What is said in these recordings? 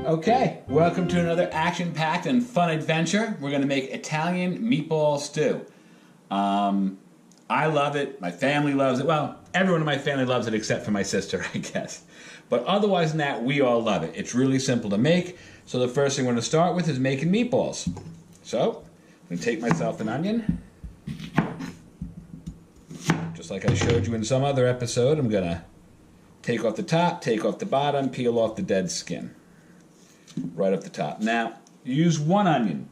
Okay, welcome to another action-packed and fun adventure. We're going to make Italian meatball stew. I love it. My family loves it. Well, everyone in my family loves it except for my sister, I guess. But otherwise than that, we all love it. It's really simple to make. So the first thing we're going to start with is making meatballs. So, I'm going to take myself an onion. Just like I showed you in some other episode, I'm going to take off the top, take off the bottom, peel off the dead skin. Right up the top. Now, use one onion.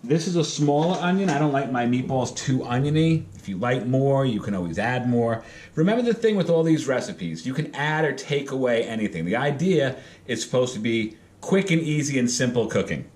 This is a smaller onion. I don't like my meatballs too oniony. If you like more, you can always add more. Remember the thing with all these recipes, you can add or take away anything. The idea is supposed to be quick and easy and simple cooking.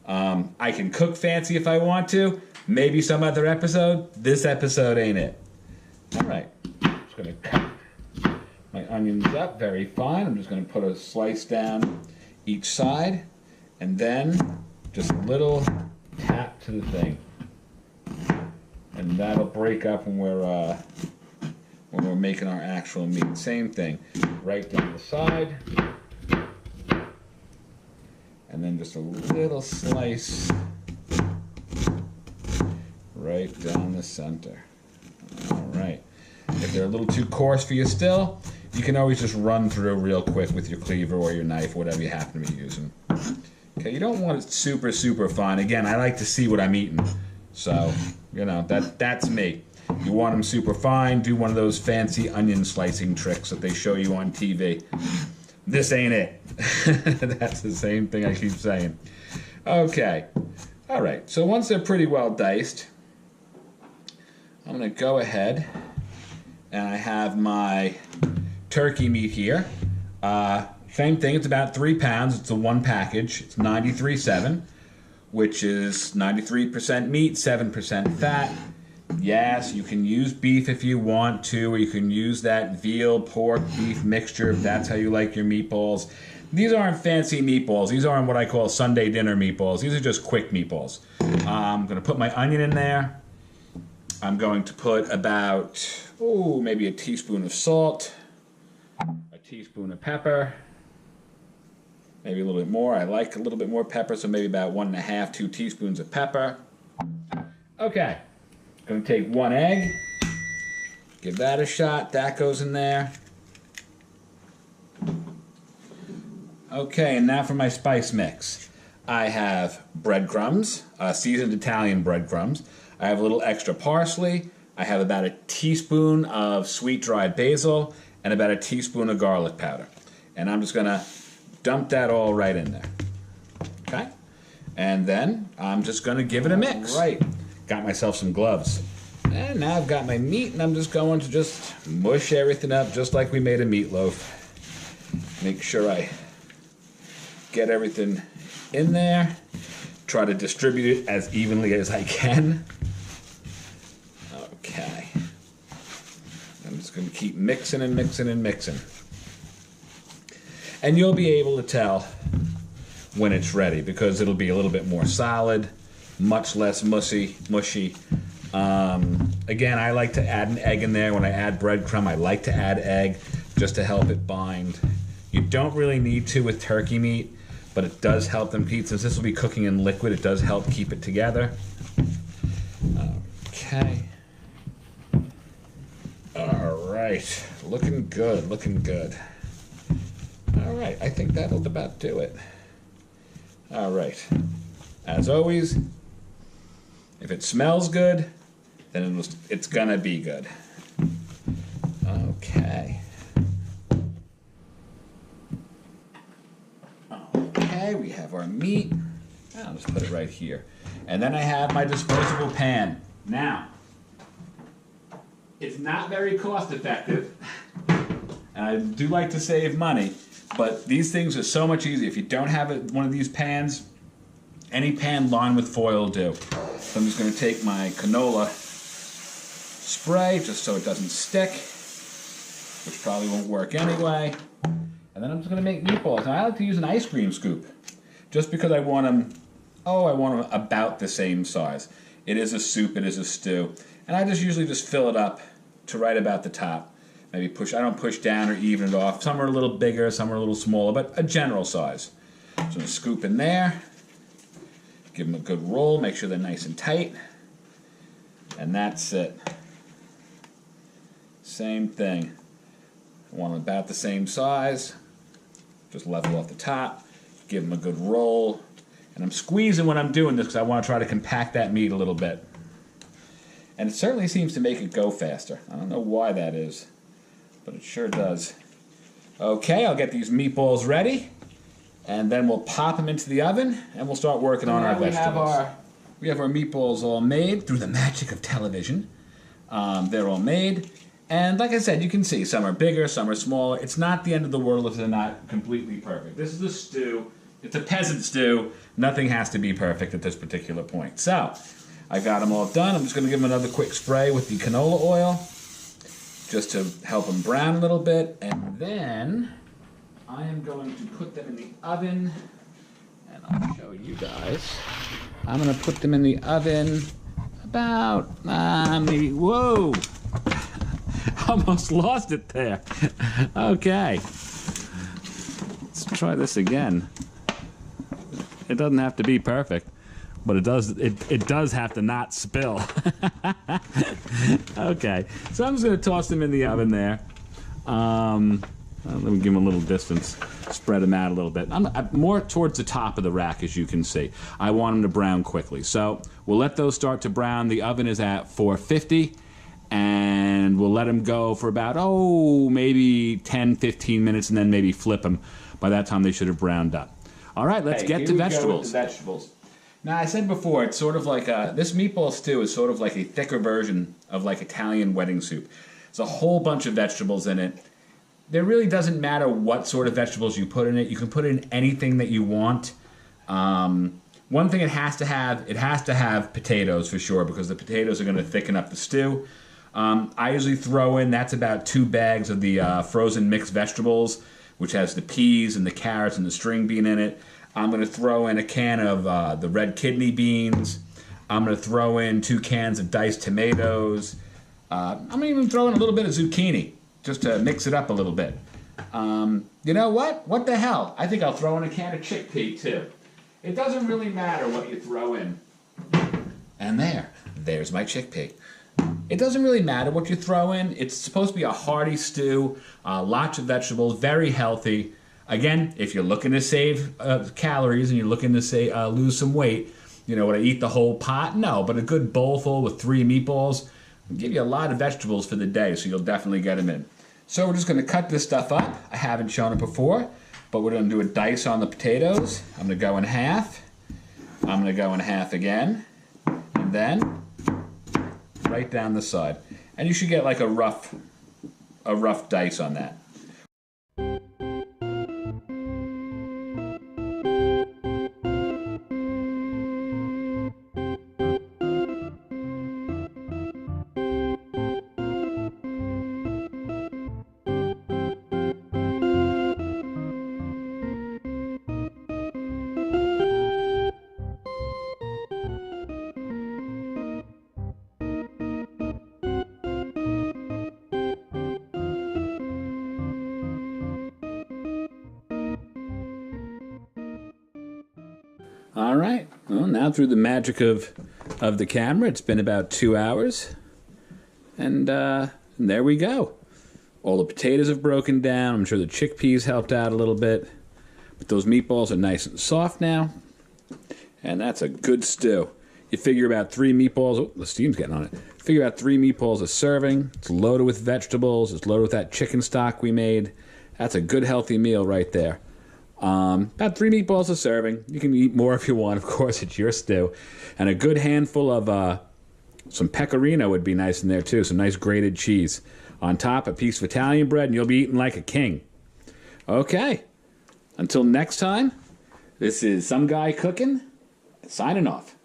I can cook fancy if I want to. Maybe some other episode. This episode ain't it. All right. I'm just going to cut my onions up very fine. I'm just going to put a slice down each side, and then just a little tap to the thing, and that'll break up when we're making our actual meat. Same thing, right down the side, and then just a little slice right down the center. All right. If they're a little too coarse for you still, you can always just run through real quick with your cleaver or your knife, whatever you happen to be using. Okay, you don't want it super, super fine. Again, I like to see what I'm eating. So, you know, that's me. You want them super fine, do one of those fancy onion slicing tricks that they show you on TV. This ain't it. That's the same thing I keep saying. Okay. All right, so once they're pretty well diced, I'm going to go ahead and I have my turkey meat here. Same thing, it's about 3 pounds. It's a one package. It's 93.7, which is 93% meat, 7% fat. Yes, you can use beef if you want to, or you can use that veal, pork, beef mixture if that's how you like your meatballs. These aren't fancy meatballs. These aren't what I call Sunday dinner meatballs. These are just quick meatballs. I'm going to put my onion in there. I'm going to put about, maybe a teaspoon of salt, a teaspoon of pepper, maybe a little bit more. I like a little bit more pepper, so maybe about 1.5, 2 teaspoons of pepper. Okay, going to take 1 egg, give that a shot. That goes in there. Okay, and now for my spice mix. I have breadcrumbs, seasoned Italian breadcrumbs. I have a little extra parsley. I have about a teaspoon of sweet dried basil and about a teaspoon of garlic powder. And I'm just going to dump that all right in there. Okay? And then I'm just going to give it a mix. Right. Got myself some gloves. And now I've got my meat, and I'm just going to just mush everything up just like we made a meatloaf. Make sure I get everything in there. Try to distribute it as evenly as I can. Okay. I'm just going to keep mixing and mixing and mixing. And you'll be able to tell when it's ready because it'll be a little bit more solid, much less mushy. Again, I like to add an egg in there. When I add breadcrumb, I like to add egg just to help it bind. You don't really need to with turkey meat, but it does help them keep, since this will be cooking in liquid, it does help keep it together. Okay. All right, looking good, looking good. All right, I think that'll about do it. All right, as always, if it smells good, then it's gonna be good. Okay. Okay, we have our meat. I'll just put it right here. And then I have my disposable pan. Now, it's not very cost effective, and I do like to save money, but these things are so much easier. If you don't have one of these pans, any pan lined with foil will do. So I'm just going to take my canola spray just so it doesn't stick, which probably won't work anyway. And then I'm just going to make meatballs. Now I like to use an ice cream scoop just because I want them about the same size. It is a soup, it is a stew. And I just usually just fill it up to right about the top. Maybe I don't push down or even it off. Some are a little bigger, some are a little smaller, but a general size. Just gonna scoop in there. Give them a good roll. Make sure they're nice and tight. And that's it. Same thing. I want them about the same size. Just level off the top. Give them a good roll. And I'm squeezing when I'm doing this because I want to try to compact that meat a little bit. And it certainly seems to make it go faster. I don't know why that is, but it sure does. Okay, I'll get these meatballs ready, and then we'll pop them into the oven, and we'll start working on our vegetables. We have our meatballs all made through the magic of television. They're all made, and like I said, you can see some are bigger, some are smaller. It's not the end of the world if they're not completely perfect. This is a stew. It's a peasant stew. Nothing has to be perfect at this particular point. So, I got them all done. I'm just going to give them another quick spray with the canola oil, just to help them brown a little bit, and then I am going to put them in the oven, and I'll show you guys. I'm going to put them in the oven about, maybe, whoa, almost lost it there. Okay, let's try this again. It doesn't have to be perfect, but it does have to not spill. Okay, so I'm just going to toss them in the oven there. Let me give them a little distance, spread them out a little bit. I'm more towards the top of the rack, as you can see. I want them to brown quickly. So we'll let those start to brown. The oven is at 450, and we'll let them go for about, maybe 10, 15 minutes, and then maybe flip them. By that time, they should have browned up. All right, let's get to vegetables. Now, I said before, it's sort of like this meatball stew is sort of like a thicker version of like Italian wedding soup. There's a whole bunch of vegetables in it. There really doesn't matter what sort of vegetables you put in it. You can put in anything that you want. One thing it has to have potatoes for sure, because the potatoes are going to thicken up the stew. I usually throw in, that's about 2 bags of the frozen mixed vegetables, which has the peas and the carrots and the string bean in it. I'm going to throw in a can of the red kidney beans. I'm going to throw in 2 cans of diced tomatoes. I'm going to even throw in a little bit of zucchini, just to mix it up a little bit. You know what? What the hell? I think I'll throw in a can of chickpea, too. It doesn't really matter what you throw in. And there's my chickpea. It doesn't really matter what you throw in. It's supposed to be a hearty stew, lots of vegetables, very healthy. Again, if you're looking to save calories and you're looking to lose some weight, would I eat the whole pot? No, but a good bowl full with 3 meatballs will give you a lot of vegetables for the day, so you'll definitely get them in. So we're just going to cut this stuff up. I haven't shown it before, but we're going to do a dice on the potatoes. I'm going to go in half. I'm going to go in half again, and then right down the side. And you should get like a rough dice on that. All right. Well, now through the magic of the camera, it's been about 2 hours. And there we go. All the potatoes have broken down. I'm sure the chickpeas helped out a little bit. But those meatballs are nice and soft now. And that's a good stew. You figure about 3 meatballs. Oh, the steam's getting on it. Figure about 3 meatballs a serving. It's loaded with vegetables. It's loaded with that chicken stock we made. That's a good, healthy meal right there. About 3 meatballs a serving. You can eat more if you want, of course, it's your stew. And a good handful of some pecorino would be nice in there too, some nice grated cheese. On top, a piece of Italian bread, and you'll be eating like a king. Okay, until next time, this is Some Guy Cooking, signing off.